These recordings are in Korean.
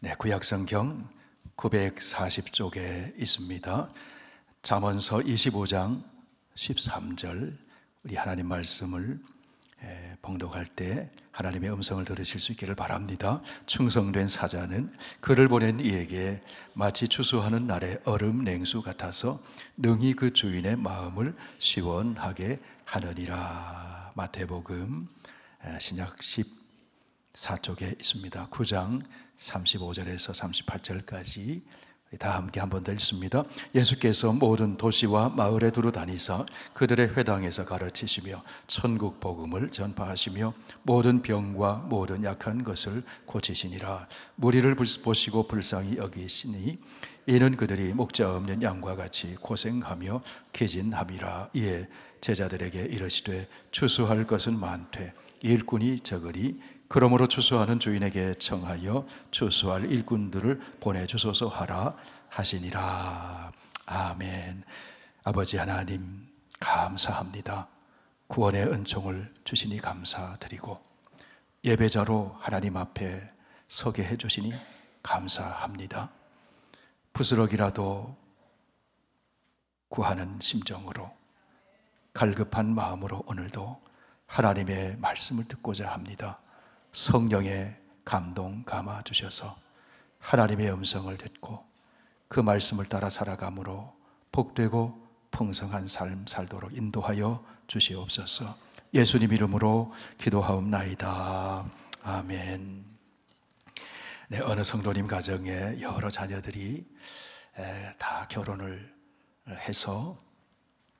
네, 구약성경 940쪽에 있습니다. 잠언서 25장 13절, 우리 하나님 말씀을 봉독할 때 하나님의 음성을 들으실 수 있기를 바랍니다. 충성된 사자는 그를 보낸 이에게 마치 추수하는 날의 얼음 냉수 같아서 능히 그 주인의 마음을 시원하게 하느니라. 마태복음 신약 14쪽에 있습니다. 9장 35절에서 38절까지 다 함께 한 번 더 읽습니다. 예수께서 모든 도시와 마을에 두루 다니사 그들의 회당에서 가르치시며 천국 복음을 전파하시며 모든 병과 모든 약한 것을 고치시니라. 무리를 보시고 불쌍히 여기시니 이는 그들이 목자 없는 양과 같이 고생하며 기진함이라. 이에 제자들에게 이르시되 추수할 것은 많되 일꾼이 적으니 그러므로 추수하는 주인에게 청하여 추수할 일꾼들을 보내주소서 하라 하시니라. 아멘. 아버지 하나님, 감사합니다. 구원의 은총을 주시니 감사드리고 예배자로 하나님 앞에 서게 해주시니 감사합니다. 부스럭이라도 구하는 심정으로, 갈급한 마음으로 오늘도 하나님의 말씀을 듣고자 합니다. 성령의 감동 감아 주셔서 하나님의 음성을 듣고 그 말씀을 따라 살아감으로 복되고 풍성한 삶 살도록 인도하여 주시옵소서. 예수님 이름으로 기도하옵나이다. 아멘. 네, 어느 성도님 가정에 여러 자녀들이 다 결혼을 해서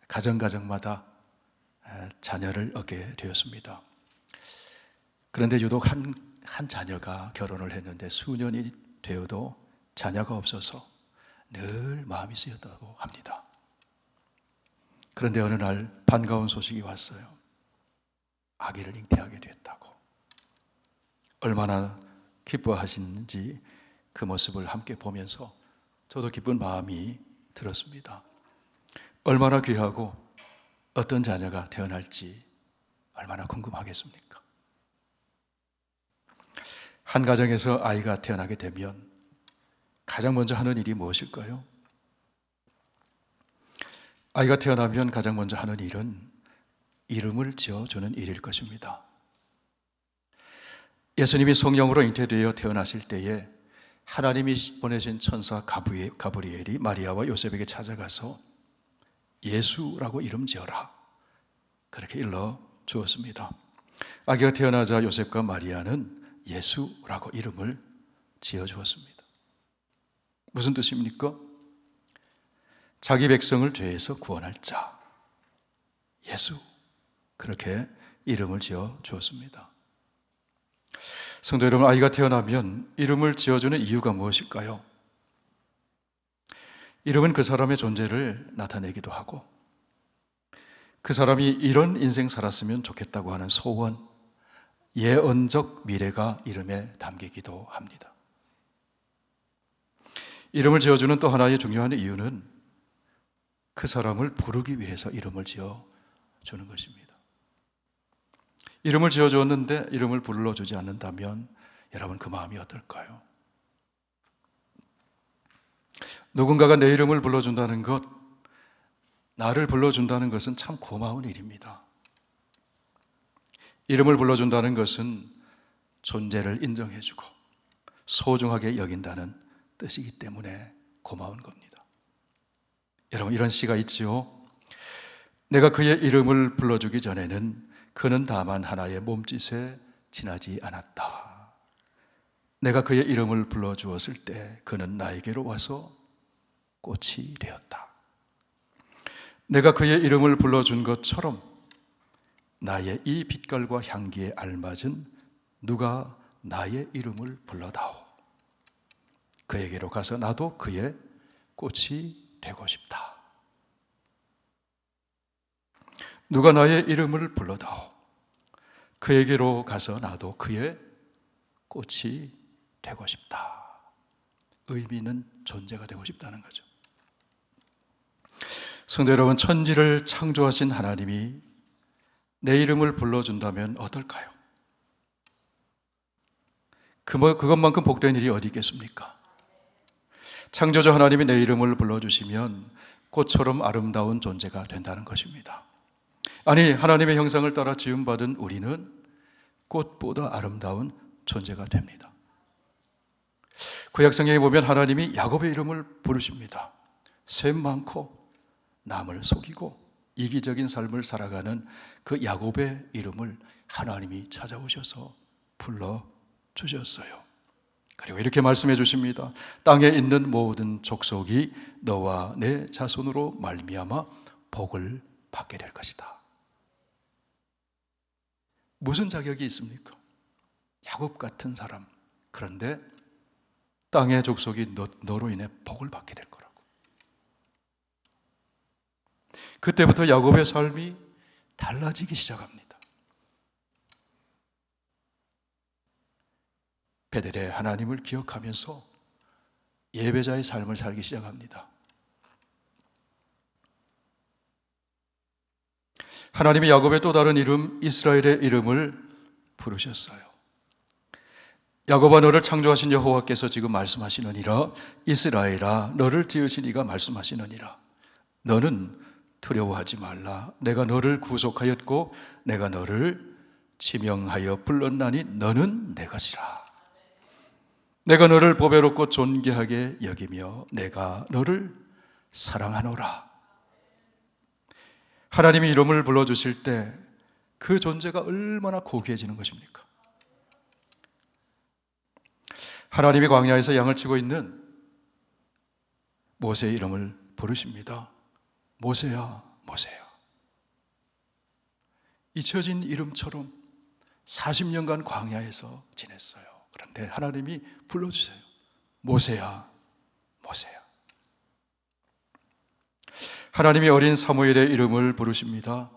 가정마다 자녀를 얻게 되었습니다. 그런데 유독 한 자녀가 결혼을 했는데 수년이 되어도 자녀가 없어서 늘 마음이 쓰였다고 합니다. 그런데 어느 날 반가운 소식이 왔어요. 아기를 잉태하게 됐다고. 얼마나 기뻐하시는지 그 모습을 함께 보면서 저도 기쁜 마음이 들었습니다. 얼마나 귀하고 어떤 자녀가 태어날지 얼마나 궁금하겠습니까? 한 가정에서 아이가 태어나게 되면 가장 먼저 하는 일이 무엇일까요? 아이가 태어나면 가장 먼저 하는 일은 이름을 지어주는 일일 것입니다. 예수님이 성령으로 잉태되어 태어나실 때에 하나님이 보내신 천사 가브리엘이 마리아와 요셉에게 찾아가서 예수라고 이름 지어라, 그렇게 일러 주었습니다. 아기가 태어나자 요셉과 마리아는 예수라고 이름을 지어주었습니다. 무슨 뜻입니까? 자기 백성을 죄에서 구원할 자, 예수, 그렇게 이름을 지어주었습니다. 성도 여러분, 아이가 태어나면 이름을 지어주는 이유가 무엇일까요? 이름은 그 사람의 존재를 나타내기도 하고 그 사람이 이런 인생 살았으면 좋겠다고 하는 소원, 예언적 미래가 이름에 담기기도 합니다. 이름을 지어주는 또 하나의 중요한 이유는 그 사람을 부르기 위해서 이름을 지어주는 것입니다. 이름을 지어주었는데 이름을 불러주지 않는다면 여러분 그 마음이 어떨까요? 누군가가 내 이름을 불러준다는 것, 나를 불러준다는 것은 참 고마운 일입니다. 이름을 불러준다는 것은 존재를 인정해주고 소중하게 여긴다는 뜻이기 때문에 고마운 겁니다. 여러분, 이런 시가 있지요. 내가 그의 이름을 불러주기 전에는 그는 다만 하나의 몸짓에 지나지 않았다. 내가 그의 이름을 불러주었을 때 그는 나에게로 와서 꽃이 되었다. 내가 그의 이름을 불러준 것처럼 나의 이 빛깔과 향기에 알맞은 누가 나의 이름을 불러다오. 그에게로 가서 나도 그의 꽃이 되고 싶다. 누가 나의 이름을 불러다오. 그에게로 가서 나도 그의 꽃이 되고 싶다. 의미는 존재가 되고 싶다는 거죠. 성도 여러분, 천지를 창조하신 하나님이 내 이름을 불러준다면 어떨까요? 그것만큼 복된 일이 어디 있겠습니까? 창조주 하나님이 내 이름을 불러주시면 꽃처럼 아름다운 존재가 된다는 것입니다. 아니, 하나님의 형상을 따라 지음받은 우리는 꽃보다 아름다운 존재가 됩니다. 구약 성경에 보면 하나님이 야곱의 이름을 부르십니다. 셈 많고 남을 속이고 이기적인 삶을 살아가는 그 야곱의 이름을 하나님이 찾아오셔서 불러주셨어요. 그리고 이렇게 말씀해 주십니다. 땅에 있는 모든 족속이 너와 내 자손으로 말미암아 복을 받게 될 것이다. 무슨 자격이 있습니까? 야곱 같은 사람. 그런데 땅의 족속이 너로 인해 복을 받게 될 거라고. 그때부터 야곱의 삶이 달라지기 시작합니다. 베델의 하나님을 기억하면서 예배자의 삶을 살기 시작합니다. 하나님이 야곱의 또 다른 이름 이스라엘의 이름을 부르셨어요. 야곱아, 너를 창조하신 여호와께서 지금 말씀하시느니라. 이스라엘아, 너를 지으신 이가 말씀하시느니라. 너는 두려워하지 말라. 내가 너를 구속하였고 내가 너를 지명하여 불렀나니 너는 내 것이라. 내가 너를 보배롭고 존귀하게 여기며 내가 너를 사랑하노라. 하나님이 이름을 불러주실 때 그 존재가 얼마나 고귀해지는 것입니까? 하나님이 광야에서 양을 치고 있는 모세의 이름을 부르십니다. 모세야, 모세야. 잊혀진 이름처럼 40년간 광야에서 지냈어요. 그런데 하나님이 불러주세요. 모세야, 모세야. 하나님이 어린 사무엘의 이름을 부르십니다.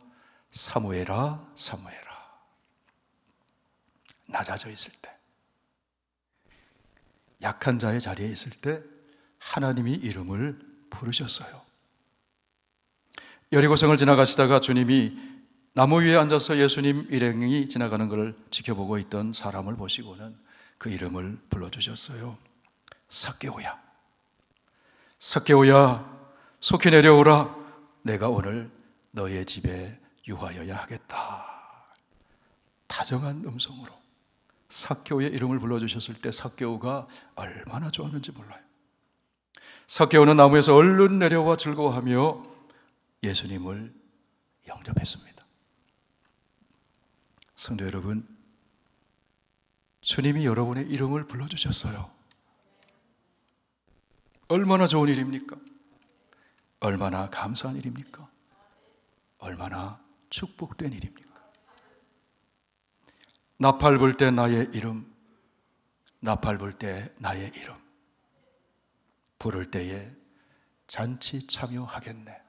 사무엘아, 사무엘아. 낮아져 있을 때, 약한 자의 자리에 있을 때 하나님이 이름을 부르셨어요. 여리고성을 지나가시다가 주님이 나무 위에 앉아서 예수님 일행이 지나가는 것을 지켜보고 있던 사람을 보시고는 그 이름을 불러주셨어요. 삭개오야, 삭개오야, 속히 내려오라. 내가 오늘 너의 집에 유하여야 하겠다. 다정한 음성으로 삭개오의 이름을 불러주셨을 때 삭개오가 얼마나 좋았는지 몰라요. 삭개오는 나무에서 얼른 내려와 즐거워하며 예수님을 영접했습니다. 성도 여러분, 주님이 여러분의 이름을 불러주셨어요. 얼마나 좋은 일입니까? 얼마나 감사한 일입니까? 얼마나 축복된 일입니까? 나팔 불 때 나의 이름, 나팔 불 때 나의 이름, 부를 때에 잔치 참여하겠네.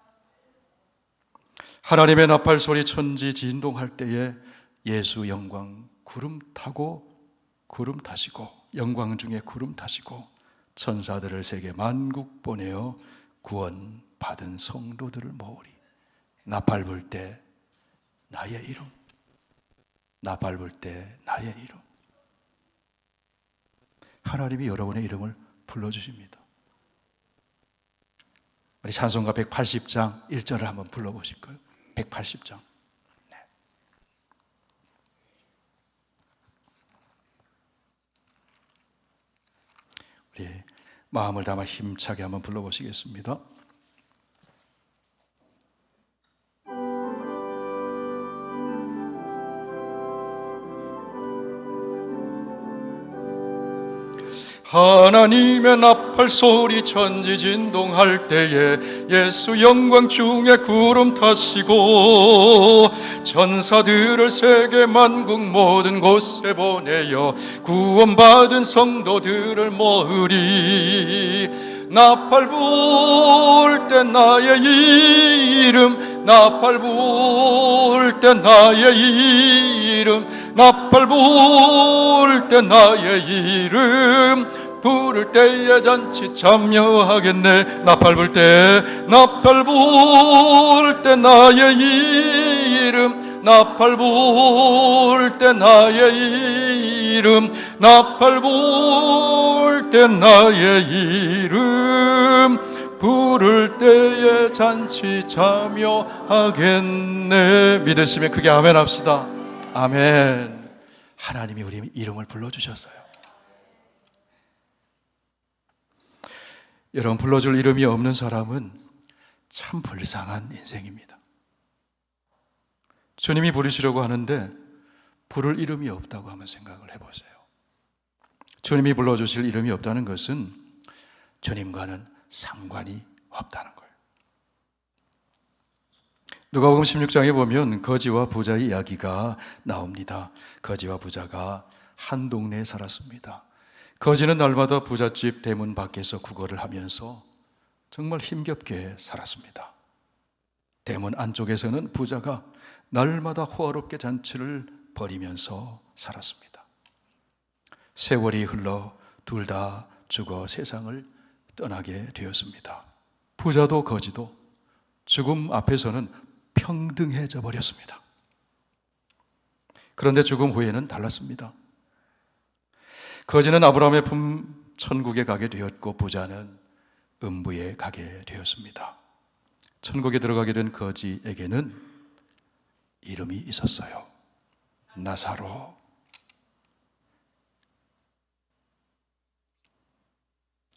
하나님의 나팔 소리 천지 진동할 때에 예수 영광 구름 타고 구름 타시고, 영광 중에 구름 타시고 천사들을 세계 만국 보내어 구원 받은 성도들을 모으리. 나팔 불 때 나의 이름, 나팔 불 때 나의 이름. 하나님이 여러분의 이름을 불러주십니다. 우리 찬송가 180장 1절을 한번 불러보실까요? 180장. 네. 우리 마음을 담아 힘차게 한번 불러보시겠습니다. 하나님의 나팔 소리 천지 진동할 때에 예수 영광 중에 구름 타시고 천사들을 세계 만국 모든 곳에 보내어 구원받은 성도들을 모으리. 나팔 불 때 나의 이름, 나팔 불 때 나의 이름, 나팔 불 때 나의 이름, 부를 때에 잔치 참여하겠네. 나팔 불 때, 나팔 불 때 나의 이름, 나팔 불 때 나의 이름, 나팔 불 때 나의 이름, 부를 때에 잔치 참여하겠네. 믿으시면 크게 아멘 합시다. 아멘. 하나님이 우리 이름을 불러주셨어요. 여러분, 불러줄 이름이 없는 사람은 참 불쌍한 인생입니다. 주님이 부르시려고 하는데 부를 이름이 없다고 한번 생각을 해보세요. 주님이 불러주실 이름이 없다는 것은 주님과는 상관이 없다는 거예요. 누가복음 16장에 보면 거지와 부자의 이야기가 나옵니다. 거지와 부자가 한 동네에 살았습니다. 거지는 날마다 부잣집 대문 밖에서 구걸을 하면서 정말 힘겹게 살았습니다. 대문 안쪽에서는 부자가 날마다 호화롭게 잔치를 벌이면서 살았습니다. 세월이 흘러 둘 다 죽어 세상을 떠나게 되었습니다. 부자도 거지도 죽음 앞에서는 평등해져 버렸습니다. 그런데 죽음 후에는 달랐습니다. 거지는 아브라함의 품 천국에 가게 되었고 부자는 음부에 가게 되었습니다. 천국에 들어가게 된 거지에게는 이름이 있었어요. 나사로.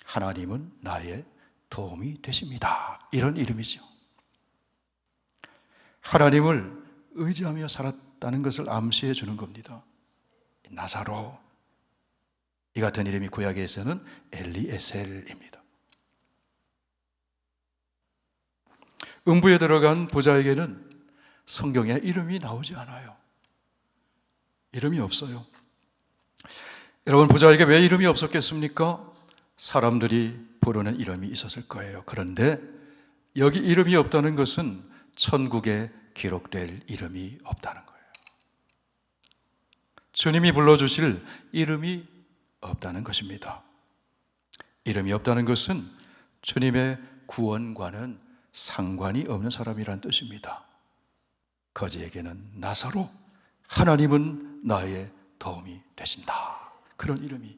하나님은 나의 도움이 되십니다. 이런 이름이죠. 하나님을 의지하며 살았다는 것을 암시해 주는 겁니다. 나사로. 이 같은 이름이 구약에서는 엘리에셀입니다. 음부에 들어간 부자에게는 성경에 이름이 나오지 않아요. 이름이 없어요. 여러분, 부자에게 왜 이름이 없었겠습니까? 사람들이 부르는 이름이 있었을 거예요. 그런데 여기 이름이 없다는 것은 천국에 기록될 이름이 없다는 거예요. 주님이 불러주실 이름이 없다는 것입니다. 이름이 없다는 것은 주님의 구원과는 상관이 없는 사람이란 뜻입니다. 거지에게는 나사로, 하나님은 나의 도움이 되신다. 그런 이름이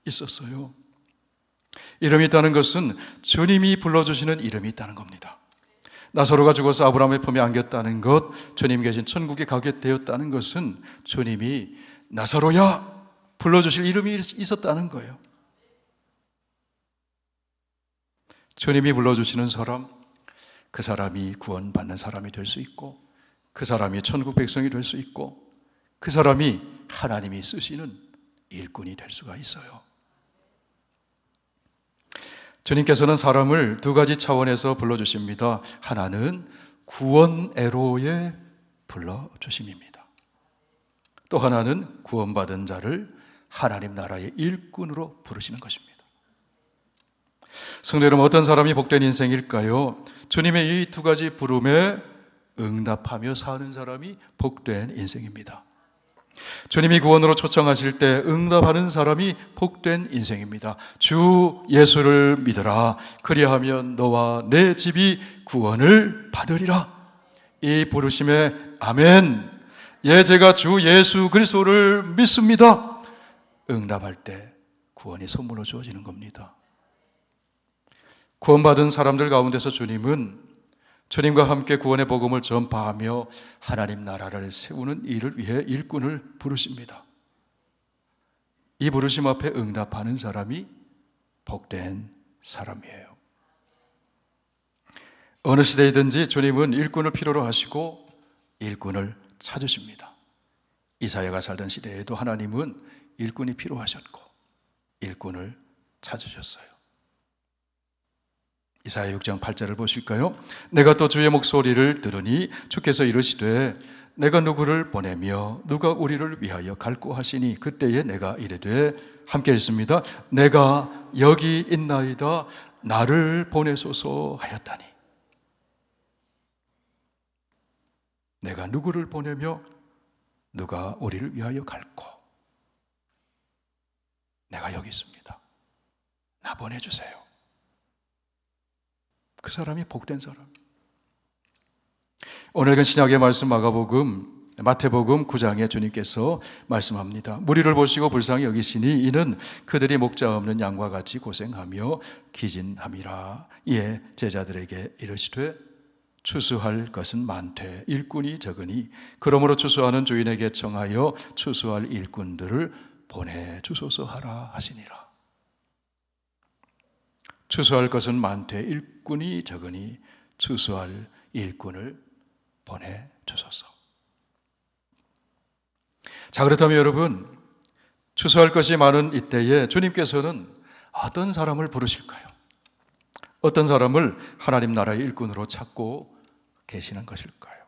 있었어요. 이름이 있다는 것은 주님이 불러주시는 이름이 있다는 겁니다. 나사로가 죽어서 아브라함의 품에 안겼다는 것, 주님 계신 천국에 가게 되었다는 것은 주님이 나사로야 불러주실 이름이 있었다는 거예요. 주님이 불러주시는 사람, 그 사람이 구원받는 사람이 될 수 있고, 그 사람이 천국 백성이 될 수 있고, 그 사람이 하나님이 쓰시는 일꾼이 될 수가 있어요. 주님께서는 사람을 두 가지 차원에서 불러주십니다. 하나는 구원애로에 불러주심입니다. 또 하나는 구원받은 자를 하나님 나라의 일꾼으로 부르시는 것입니다. 성도 여러분, 어떤 사람이 복된 인생일까요? 주님의 이 두 가지 부름에 응답하며 사는 사람이 복된 인생입니다. 주님이 구원으로 초청하실 때 응답하는 사람이 복된 인생입니다. 주 예수를 믿으라. 그리하면 너와 내 집이 구원을 받으리라. 이 부르심에 아멘. 예, 제가 주 예수 그리스도를 믿습니다. 응답할 때 구원이 선물로 주어지는 겁니다. 구원받은 사람들 가운데서 주님은 주님과 함께 구원의 복음을 전파하며 하나님 나라를 세우는 일을 위해 일꾼을 부르십니다. 이 부르심 앞에 응답하는 사람이 복된 사람이에요. 어느 시대이든지 주님은 일꾼을 필요로 하시고 일꾼을 찾으십니다. 이사야가 살던 시대에도 하나님은 일꾼이 필요하셨고 일꾼을 찾으셨어요. 이사야 6장 8절을 보실까요? 내가 또 주의 목소리를 들으니 주께서 이르시되 내가 누구를 보내며 누가 우리를 위하여 갈고 하시니 그때에 내가 이르되 함께 읽습니다. 내가 여기 있나이다 나를 보내소서 하였다니. 내가 누구를 보내며 누가 우리를 위하여 갈고, 내가 여기 있습니다. 나 보내주세요. 그 사람이 복된 사람. 오늘 그 신약의 말씀 마가복음 마태복음 9장에 주님께서 말씀합니다. 무리를 보시고 불쌍히 여기시니 이는 그들이 목자 없는 양과 같이 고생하며 기진함이라. 이에 제자들에게 이르시되 추수할 것은 많되 일꾼이 적으니 그러므로 추수하는 주인에게 청하여 추수할 일꾼들을 보내주소서 하라 하시니라. 추수할 것은 많되 일꾼이 적으니 추수할 일꾼을 보내주소서. 자, 그렇다면 여러분, 추수할 것이 많은 이때에 주님께서는 어떤 사람을 부르실까요? 어떤 사람을 하나님 나라의 일꾼으로 찾고 계시는 것일까요?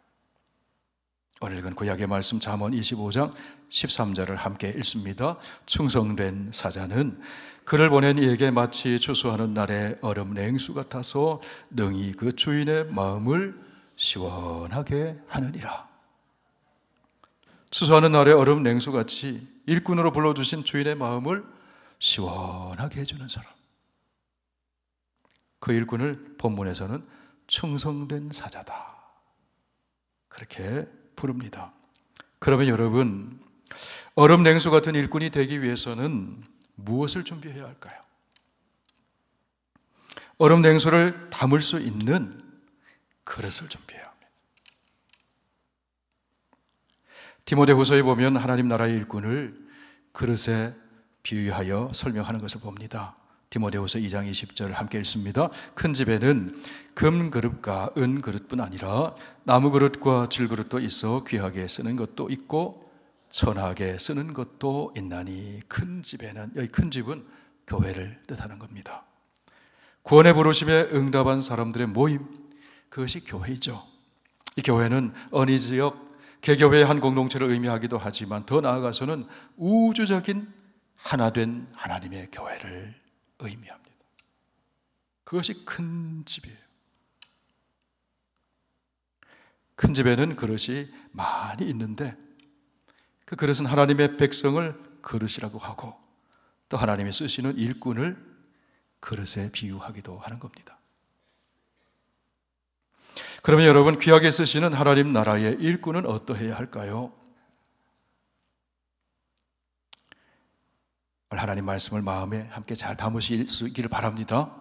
오늘 읽은 구약의 말씀 잠언 25장 13절을 함께 읽습니다. 충성된 사자는 그를 보낸 이에게 마치 추수하는 날의 얼음 냉수 같아서 능히 그 주인의 마음을 시원하게 하느니라. 추수하는 날의 얼음 냉수같이 일꾼으로 불러주신 주인의 마음을 시원하게 해주는 사람, 그 일꾼을 본문에서는 충성된 사자다, 그렇게 부릅니다. 그러면 여러분, 얼음 냉수 같은 일꾼이 되기 위해서는 무엇을 준비해야 할까요? 얼음 냉수를 담을 수 있는 그릇을 준비해야 합니다. 디모데후서에 보면 하나님 나라의 일꾼을 그릇에 비유하여 설명하는 것을 봅니다. 디모데후서 2장 20절 함께 읽습니다. 큰 집에는 금 그릇과 은 그릇뿐 아니라 나무 그릇과 질 그릇도 있어 귀하게 쓰는 것도 있고 천하게 쓰는 것도 있나니 큰 집에는, 여기 큰 집은 교회를 뜻하는 겁니다. 구원의 부르심에 응답한 사람들의 모임, 그것이 교회이죠. 이 교회는 어느 지역 개교회의 한 공동체를 의미하기도 하지만 더 나아가서는 우주적인 하나된 하나님의 교회를 의미합니다. 그것이 큰 집이에요. 큰 집에는 그릇이 많이 있는데 그 그릇은 하나님의 백성을 그릇이라고 하고 또 하나님이 쓰시는 일꾼을 그릇에 비유하기도 하는 겁니다. 그러면 여러분, 귀하게 쓰시는 하나님 나라의 일꾼은 어떠해야 할까요? 하나님 말씀을 마음에 함께 잘 담으시기를 바랍니다.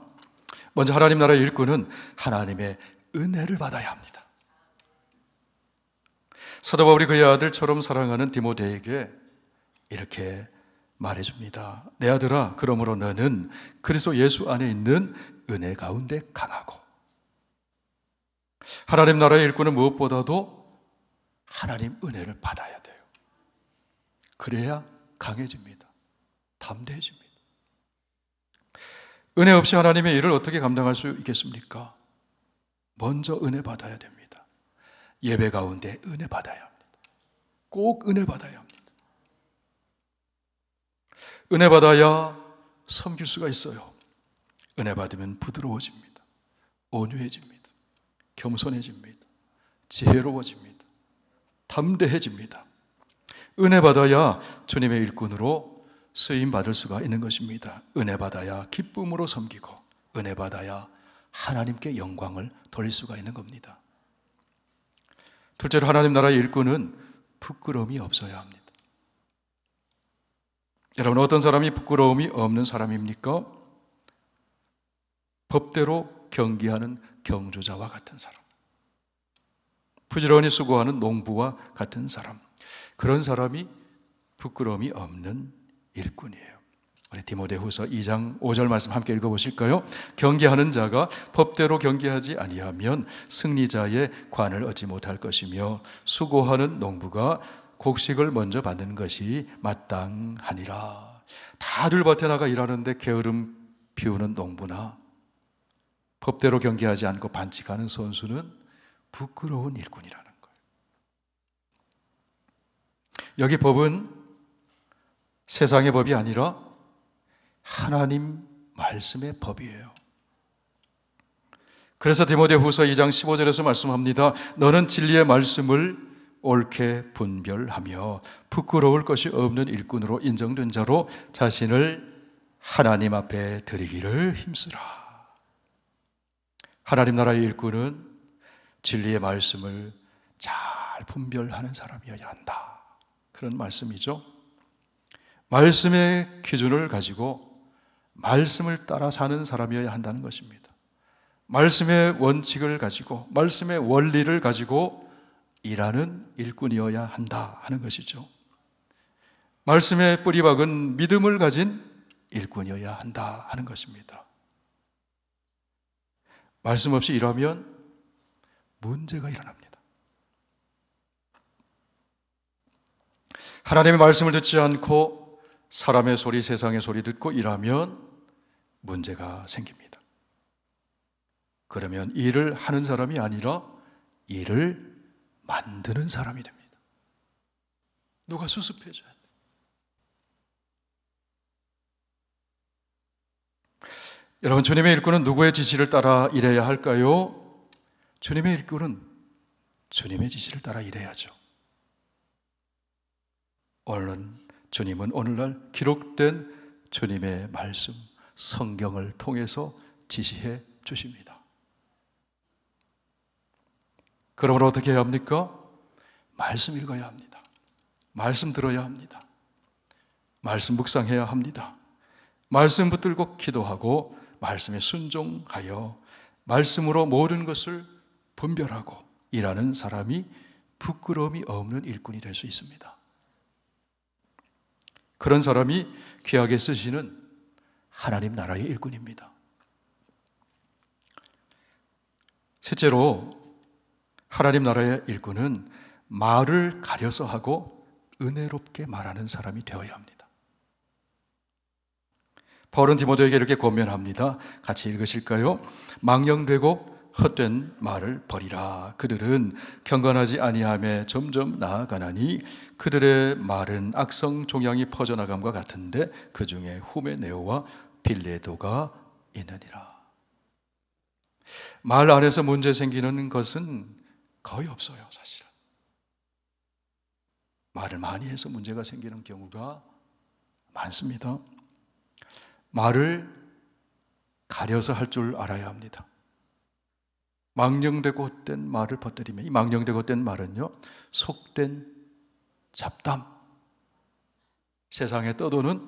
먼저 하나님 나라의 일꾼은 하나님의 은혜를 받아야 합니다. 사도 바울이 그의 아들처럼 사랑하는 디모데에게 이렇게 말해줍니다. 내 아들아, 그러므로 너는 그리스도 예수 안에 있는 은혜 가운데 강하고. 하나님 나라의 일꾼은 무엇보다도 하나님 은혜를 받아야 돼요. 그래야 강해집니다. 담대해집니다. 은혜 없이 하나님의 일을 어떻게 감당할 수 있겠습니까? 먼저 은혜 받아야 됩니다. 예배 가운데 은혜 받아야 합니다. 꼭 은혜 받아야 합니다. 은혜 받아야 섬길 수가 있어요. 은혜 받으면 부드러워집니다. 온유해집니다. 겸손해집니다. 지혜로워집니다. 담대해집니다. 은혜 받아야 주님의 일꾼으로 쓰임 받을 수가 있는 것입니다. 은혜 받아야 기쁨으로 섬기고 은혜 받아야 하나님께 영광을 돌릴 수가 있는 겁니다. 둘째로 하나님 나라의 일꾼은 부끄러움이 없어야 합니다. 여러분, 어떤 사람이 부끄러움이 없는 사람입니까? 법대로 경기하는 경주자와 같은 사람, 부지런히 수고하는 농부와 같은 사람, 그런 사람이 부끄러움이 없는 일꾼이에요. 우리 디모데후서 2장 5절 말씀 함께 읽어보실까요? 경계하는 자가 법대로 경계하지 아니하면 승리자의 관을 얻지 못할 것이며 수고하는 농부가 곡식을 먼저 받는 것이 마땅하니라. 다들 밭에 나가 일하는데 게으름 피우는 농부나 법대로 경계하지 않고 반칙하는 선수는 부끄러운 일꾼이라는 거예요. 여기 법은 세상의 법이 아니라 하나님 말씀의 법이에요. 그래서 디모데후서 2장 15절에서 말씀합니다. 너는 진리의 말씀을 옳게 분별하며 부끄러울 것이 없는 일꾼으로 인정된 자로 자신을 하나님 앞에 드리기를 힘쓰라. 하나님 나라의 일꾼은 진리의 말씀을 잘 분별하는 사람이어야 한다. 그런 말씀이죠. 말씀의 기준을 가지고 말씀을 따라 사는 사람이어야 한다는 것입니다. 말씀의 원칙을 가지고 말씀의 원리를 가지고 일하는 일꾼이어야 한다 하는 것이죠. 말씀의 뿌리박은 믿음을 가진 일꾼이어야 한다 하는 것입니다. 말씀 없이 일하면 문제가 일어납니다. 하나님의 말씀을 듣지 않고 사람의 소리, 세상의 소리 듣고 일하면 문제가 생깁니다. 그러면 일을 하는 사람이 아니라 일을 만드는 사람이 됩니다. 누가 수습해줘야 돼요. 여러분, 주님의 일꾼은 누구의 지시를 따라 일해야 할까요? 주님의 일꾼은 주님의 지시를 따라 일해야죠. 주님은 오늘날 기록된 주님의 말씀, 성경을 통해서 지시해 주십니다. 그러므로 어떻게 해야 합니까? 말씀 읽어야 합니다. 말씀 들어야 합니다. 말씀 묵상해야 합니다. 말씀 붙들고 기도하고 말씀에 순종하여 말씀으로 모든 것을 분별하고 일하는 사람이 부끄러움이 없는 일꾼이 될 수 있습니다. 그런 사람이 귀하게 쓰시는 하나님 나라의 일꾼입니다. 셋째로 하나님 나라의 일꾼은 말을 가려서 하고 은혜롭게 말하는 사람이 되어야 합니다. 바울은 디모데에게 이렇게 권면합니다. 같이 읽으실까요? 망령되고 헛된 말을 버리라. 그들은 경건하지 아니함에 점점 나아가나니 그들의 말은 악성 종양이 퍼져나감과 같은데 그 중에 후메네오와 빌레도가 있느니라. 말 안에서 문제 생기는 것은 거의 없어요, 사실은. 말을 많이 해서 문제가 생기는 경우가 많습니다. 말을 가려서 할 줄 알아야 합니다. 망령되고 헛된 말을 퍼뜨리면 이 망령되고 헛된 말은요, 속된 잡담, 세상에 떠도는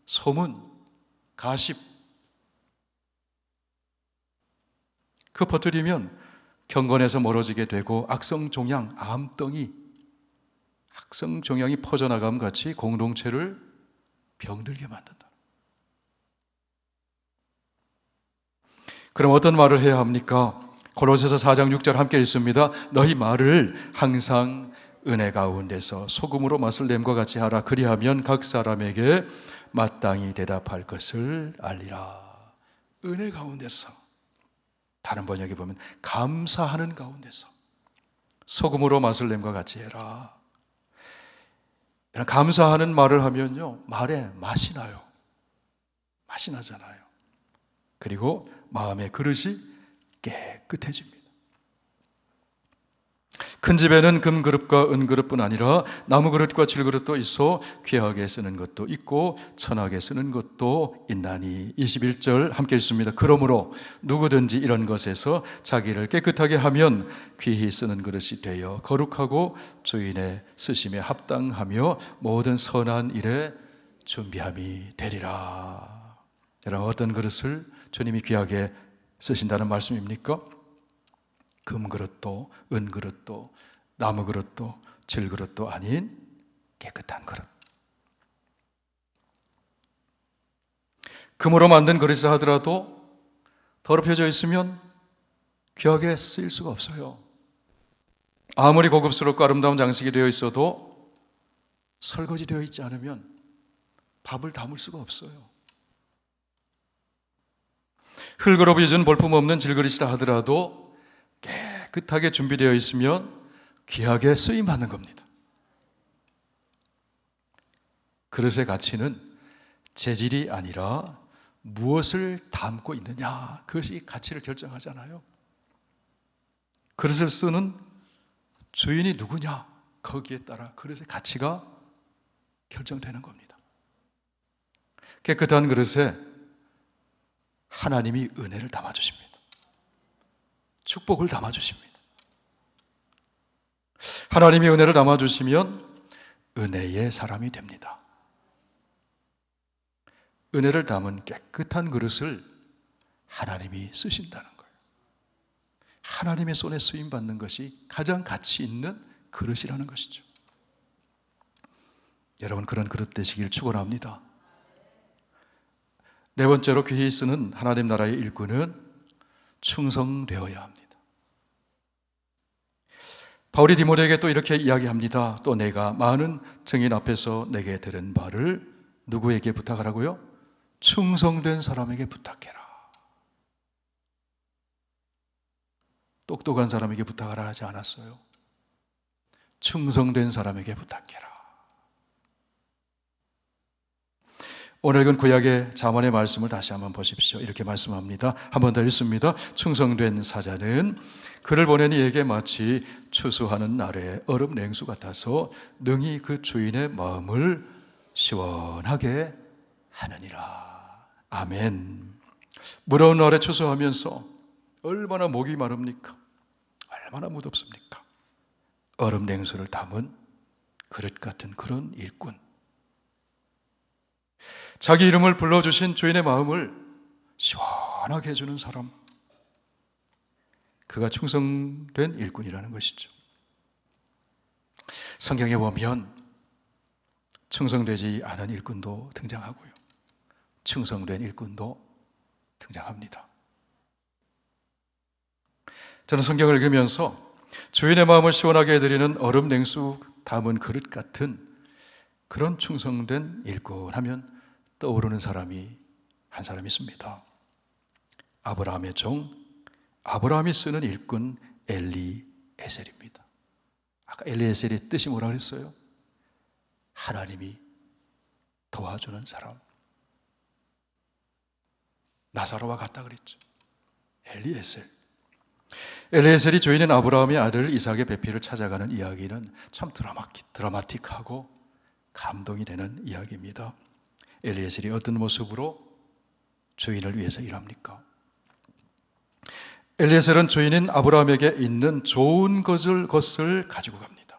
소문, 가십, 그 퍼뜨리면 경건에서 멀어지게 되고 악성종양, 암덩이, 악성종양이 퍼져나감 같이 공동체를 병들게 만든다. 그럼 어떤 말을 해야 합니까? 고로새서 4장 6절 함께 읽습니다. 너희 말을 항상 은혜 가운데서 소금으로 맛을 냄과 같이 하라. 그리하면 각 사람에게 마땅히 대답할 것을 알리라. 은혜 가운데서, 다른 번역에 보면 감사하는 가운데서 소금으로 맛을 냄과 같이 해라. 감사하는 말을 하면요, 말에 맛이 나요. 맛이 나잖아요. 그리고 마음의 그릇이 깨끗해집니다. 큰 집에는 금그릇과 은그릇뿐 아니라 나무그릇과 질그릇도 있어 귀하게 쓰는 것도 있고 천하게 쓰는 것도 있나니. 21절 함께 읽습니다. 그러므로 누구든지 이런 것에서 자기를 깨끗하게 하면 귀히 쓰는 그릇이 되어 거룩하고 주인의 쓰심에 합당하며 모든 선한 일에 준비함이 되리라. 여러분, 어떤 그릇을 주님이 귀하게 쓰신다는 말씀입니까? 금그릇도 은그릇도 나무그릇도 질그릇도 아닌 깨끗한 그릇. 금으로 만든 그릇이라 하더라도 더럽혀져 있으면 귀하게 쓰일 수가 없어요. 아무리 고급스럽고 아름다운 장식이 되어 있어도 설거지되어 있지 않으면 밥을 담을 수가 없어요. 흙으로 빚은 볼품없는 질그릇이라 하더라도 깨끗하게 준비되어 있으면 귀하게 쓰임받는 겁니다. 그릇의 가치는 재질이 아니라 무엇을 담고 있느냐, 그것이 가치를 결정하잖아요. 그릇을 쓰는 주인이 누구냐, 거기에 따라 그릇의 가치가 결정되는 겁니다. 깨끗한 그릇에 하나님이 은혜를 담아주십니다. 축복을 담아주십니다. 하나님이 은혜를 담아주시면 은혜의 사람이 됩니다. 은혜를 담은 깨끗한 그릇을 하나님이 쓰신다는 거예요. 하나님의 손에 쓰임받는 것이 가장 가치 있는 그릇이라는 것이죠. 여러분, 그런 그릇 되시길 축원합니다. 네 번째로 귀히 쓰는 하나님 나라의 일꾼은 충성되어야 합니다. 바울이 디모데에게 또 이렇게 이야기합니다. 또 내가 많은 증인 앞에서 내게 들은 바를 누구에게 부탁하라고요? 충성된 사람에게 부탁해라. 똑똑한 사람에게 부탁하라 하지 않았어요. 충성된 사람에게 부탁해라. 오늘 읽은 구약의 잠언의 말씀을 다시 한번 보십시오. 이렇게 말씀합니다. 한 번 더 읽습니다. 충성된 사자는 그를 보낸 이에게 마치 추수하는 날의 얼음 냉수 같아서 능히 그 주인의 마음을 시원하게 하느니라. 아멘. 무더운 날에 추수하면서 얼마나 목이 마릅니까? 얼마나 무덥습니까? 얼음 냉수를 담은 그릇 같은 그런 일꾼. 자기 이름을 불러주신 주인의 마음을 시원하게 해주는 사람, 그가 충성된 일꾼이라는 것이죠. 성경에 보면 충성되지 않은 일꾼도 등장하고요, 충성된 일꾼도 등장합니다. 저는 성경을 읽으면서 주인의 마음을 시원하게 해드리는 얼음 냉수 담은 그릇 같은 그런 충성된 일꾼 하면 떠오르는 사람이 한 사람이 있습니다. 아브라함의 종, 아브라함이 쓰는 일꾼 엘리에셀입니다. 아까 엘리에셀의 뜻이 뭐라 그랬어요? 하나님이 도와주는 사람. 나사로와 같다 그랬죠. 엘리에셀. 엘리에셀이 주인인 아브라함의 아들 이삭의 배필을 찾아가는 이야기는 참 드라마틱하고 감동이 되는 이야기입니다. 엘리에셀이 어떤 모습으로 주인을 위해서 일합니까? 엘리에셀은 주인인 아브라함에게 있는 좋은 것을 가지고 갑니다.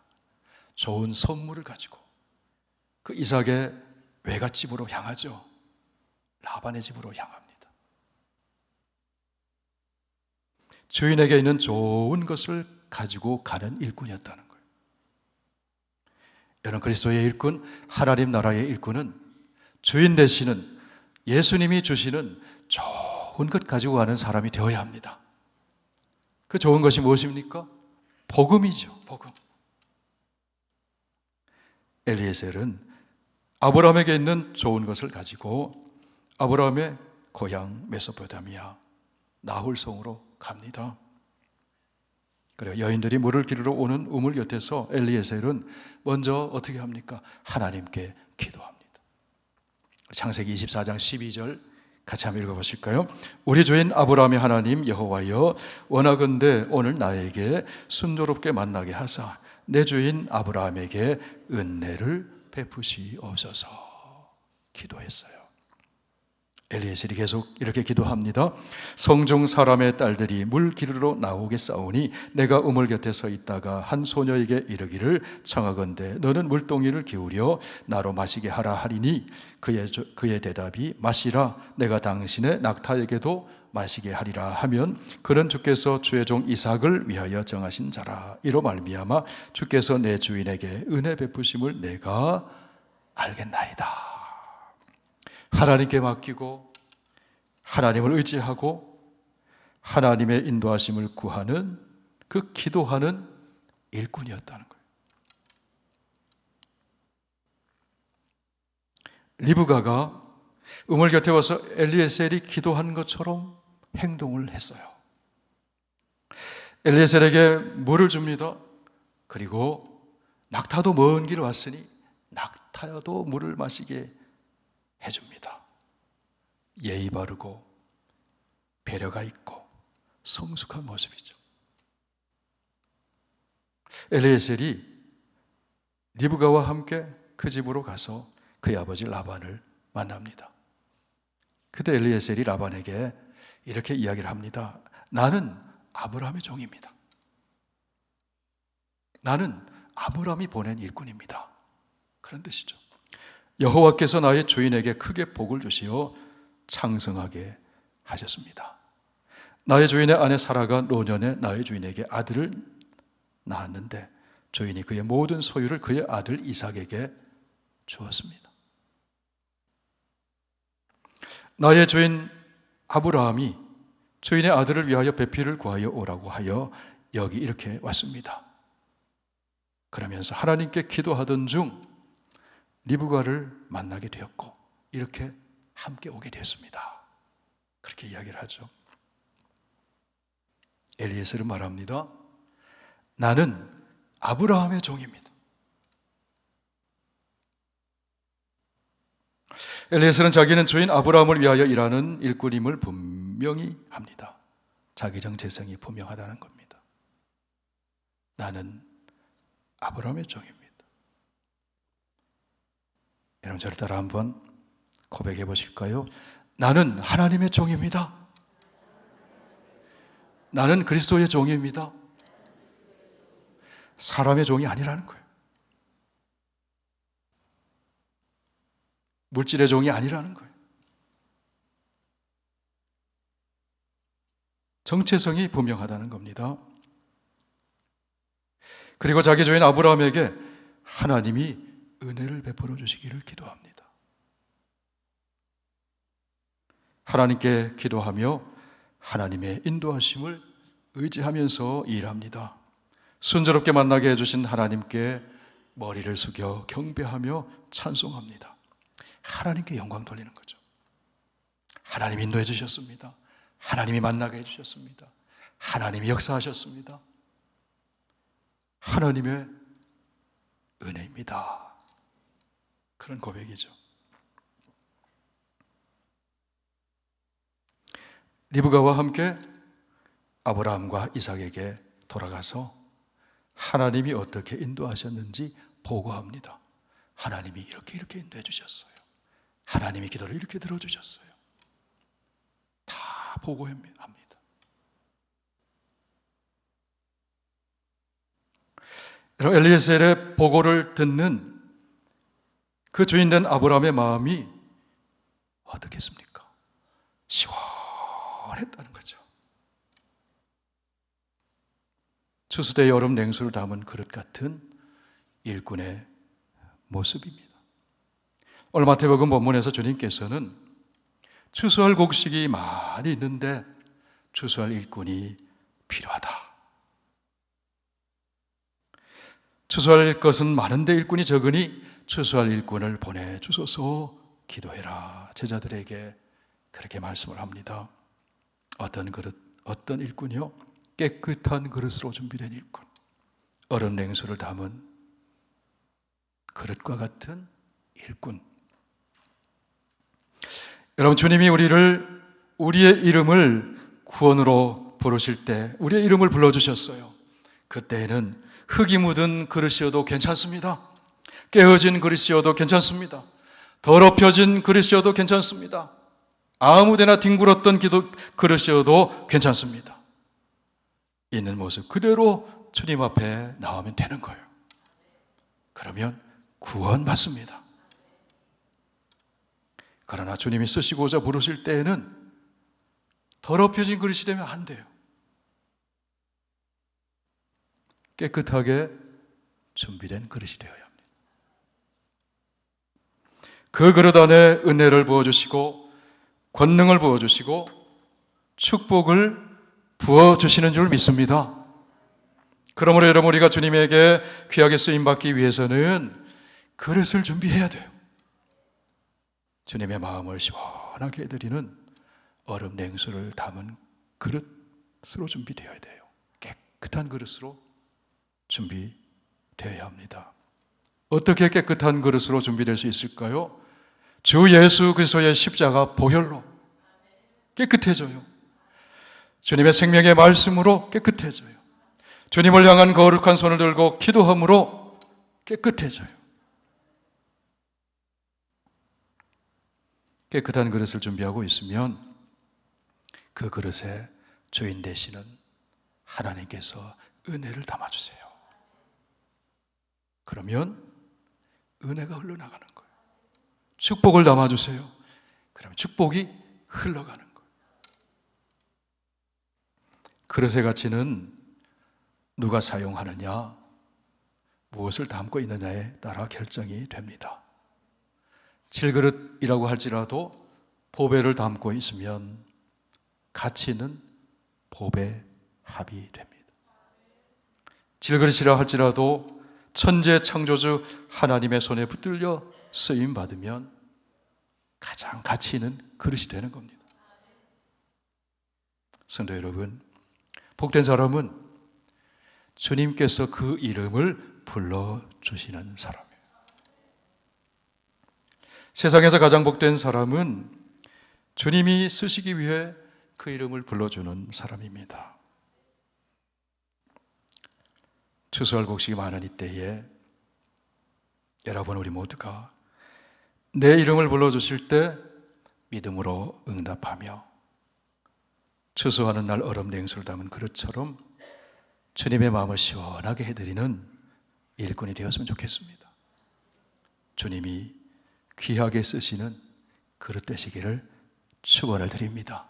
좋은 선물을 가지고 그 이삭의 외갓집으로 향하죠. 라반의 집으로 향합니다. 주인에게 있는 좋은 것을 가지고 가는 일꾼이었다는 거예요. 여러분, 그리스도의 일꾼, 하나님 나라의 일꾼은 주인 되시는 예수님이 주시는 좋은 것 가지고 가는 사람이 되어야 합니다. 그 좋은 것이 무엇입니까? 복음이죠. 복음. 엘리에셀은 아브라함에게 있는 좋은 것을 가지고 아브라함의 고향 메소포타미아 나홀성으로 갑니다. 그래요. 여인들이 물을 기르러 오는 우물 곁에서 엘리에셀은 먼저 어떻게 합니까? 하나님께 기도합니다. 창세기 24장 12절 같이 한번 읽어보실까요? 우리 주인 아브라함의 하나님 여호와여, 원하건대 오늘 나에게 순조롭게 만나게 하사 내 주인 아브라함에게 은혜를 베푸시옵소서. 기도했어요. 엘리에셀이 계속 이렇게 기도합니다. 성중 사람의 딸들이 물 기르러 나오겠사오니 내가 우물 곁에 서 있다가 한 소녀에게 이르기를 청하건대 너는 물동이를 기울여 나로 마시게 하라 하리니 그의 대답이 마시라, 내가 당신의 낙타에게도 마시게 하리라 하면 그는 주께서 주의 종 이삭을 위하여 정하신 자라. 이로 말미암아 주께서 내 주인에게 은혜 베푸심을 내가 알겠나이다. 하나님께 맡기고 하나님을 의지하고 하나님의 인도하심을 구하는 그 기도하는 일꾼이었다는 거예요. 리브가가 우물 곁에 와서 엘리에셀이 기도한 것처럼 행동을 했어요. 엘리에셀에게 물을 줍니다. 그리고 낙타도 먼 길 왔으니 낙타도 물을 마시게 해줍니다. 예의 바르고 배려가 있고 성숙한 모습이죠. 엘리에셀이 리브가와 함께 그 집으로 가서 그의 아버지 라반을 만납니다. 그때 엘리에셀이 라반에게 이렇게 이야기를 합니다. 나는 아브라함의 종입니다. 나는 아브라함이 보낸 일꾼입니다. 그런 뜻이죠. 여호와께서 나의 주인에게 크게 복을 주시어 창성하게 하셨습니다. 나의 주인의 아내 사라가 노년에 나의 주인에게 아들을 낳았는데 주인이 그의 모든 소유를 그의 아들 이삭에게 주었습니다. 나의 주인 아브라함이 주인의 아들을 위하여 배필을 구하여 오라고 하여 여기 이렇게 왔습니다. 그러면서 하나님께 기도하던 중 리브가를 만나게 되었고 이렇게 함께 오게 되었습니다. 그렇게 이야기를 하죠. 엘리에셀은 말합니다. 나는 아브라함의 종입니다. 엘리에셀은 자기는 주인 아브라함을 위하여 일하는 일꾼임을 분명히 합니다. 자기 정체성이 분명하다는 겁니다. 나는 아브라함의 종입니다. 여러분 저를 따라 한번 고백해 보실까요? 나는 하나님의 종입니다. 나는 그리스도의 종입니다. 사람의 종이 아니라는 거예요. 물질의 종이 아니라는 거예요. 정체성이 분명하다는 겁니다. 그리고 자기 주인 아브라함에게 하나님이 은혜를 베풀어 주시기를 기도합니다. 하나님께 기도하며 하나님의 인도하심을 의지하면서 일합니다. 순조롭게 만나게 해주신 하나님께 머리를 숙여 경배하며 찬송합니다. 하나님께 영광 돌리는 거죠. 하나님이 인도해 주셨습니다. 하나님이 만나게 해주셨습니다. 하나님이 역사하셨습니다. 하나님의 은혜입니다. 그런 고백이죠. 리브가와 함께 아브라함과 이삭에게 돌아가서 하나님이 어떻게 인도하셨는지 보고합니다. 하나님이 이렇게 인도해 주셨어요. 하나님이 기도를 이렇게 들어주셨어요. 다 보고합니다. 여러분, 엘리에셀의 보고를 듣는 그 주인된 아브라함의 마음이 어떻겠습니까? 시원했다는 거죠. 추수대의 여름 냉수를 담은 그릇 같은 일꾼의 모습입니다. 오늘 마태복음 본문에서 주님께서는 추수할 곡식이 많이 있는데 추수할 일꾼이 필요하다. 추수할 것은 많은데 일꾼이 적으니 추수할 일꾼을 보내주소서 기도해라. 제자들에게 그렇게 말씀을 합니다. 어떤 그릇, 어떤 일꾼이요? 깨끗한 그릇으로 준비된 일꾼. 얼음 냉수를 담은 그릇과 같은 일꾼. 여러분, 주님이 우리의 이름을 구원으로 부르실 때 우리의 이름을 불러주셨어요. 그때에는 흙이 묻은 그릇이어도 괜찮습니다. 깨어진 그릇이어도 괜찮습니다. 더럽혀진 그릇이어도 괜찮습니다. 아무데나 뒹굴었던 그릇이어도 괜찮습니다. 있는 모습 그대로 주님 앞에 나오면 되는 거예요. 그러면 구원받습니다. 그러나 주님이 쓰시고자 부르실 때에는 더럽혀진 그릇이 되면 안 돼요. 깨끗하게 준비된 그릇이 되어야 합니다. 그 그릇 안에 은혜를 부어주시고 권능을 부어주시고 축복을 부어주시는 줄 믿습니다. 그러므로 여러분, 우리가 주님에게 귀하게 쓰임받기 위해서는 그릇을 준비해야 돼요. 주님의 마음을 시원하게 해드리는 얼음 냉수를 담은 그릇으로 준비되어야 돼요. 깨끗한 그릇으로 준비되어야 합니다. 어떻게 깨끗한 그릇으로 준비될 수 있을까요? 주 예수 그리스도의 십자가 보혈로 깨끗해져요. 주님의 생명의 말씀으로 깨끗해져요. 주님을 향한 거룩한 손을 들고 기도함으로 깨끗해져요. 깨끗한 그릇을 준비하고 있으면 그 그릇에 주인 되시는 하나님께서 은혜를 담아주세요. 그러면 은혜가 흘러나가는 거예요. 축복을 담아주세요. 그러면 축복이 흘러가는 거예요. 그릇의 가치는 누가 사용하느냐, 무엇을 담고 있느냐에 따라 결정이 됩니다. 질그릇이라고 할지라도 보배를 담고 있으면 가치는 보배 합이 됩니다. 질그릇이라 할지라도 천재 창조주 하나님의 손에 붙들려 쓰임 받으면 가장 가치 있는 그릇이 되는 겁니다. 성도 여러분, 복된 사람은 주님께서 그 이름을 불러주시는 사람이에요. 세상에서 가장 복된 사람은 주님이 쓰시기 위해 그 이름을 불러주는 사람입니다. 추수할 곡식이 많은 이때에 여러분, 우리 모두가 내 이름을 불러주실 때 믿음으로 응답하며 추수하는 날 얼음 냉수를 담은 그릇처럼 주님의 마음을 시원하게 해드리는 일꾼이 되었으면 좋겠습니다. 주님이 귀하게 쓰시는 그릇 되시기를 축원을 드립니다.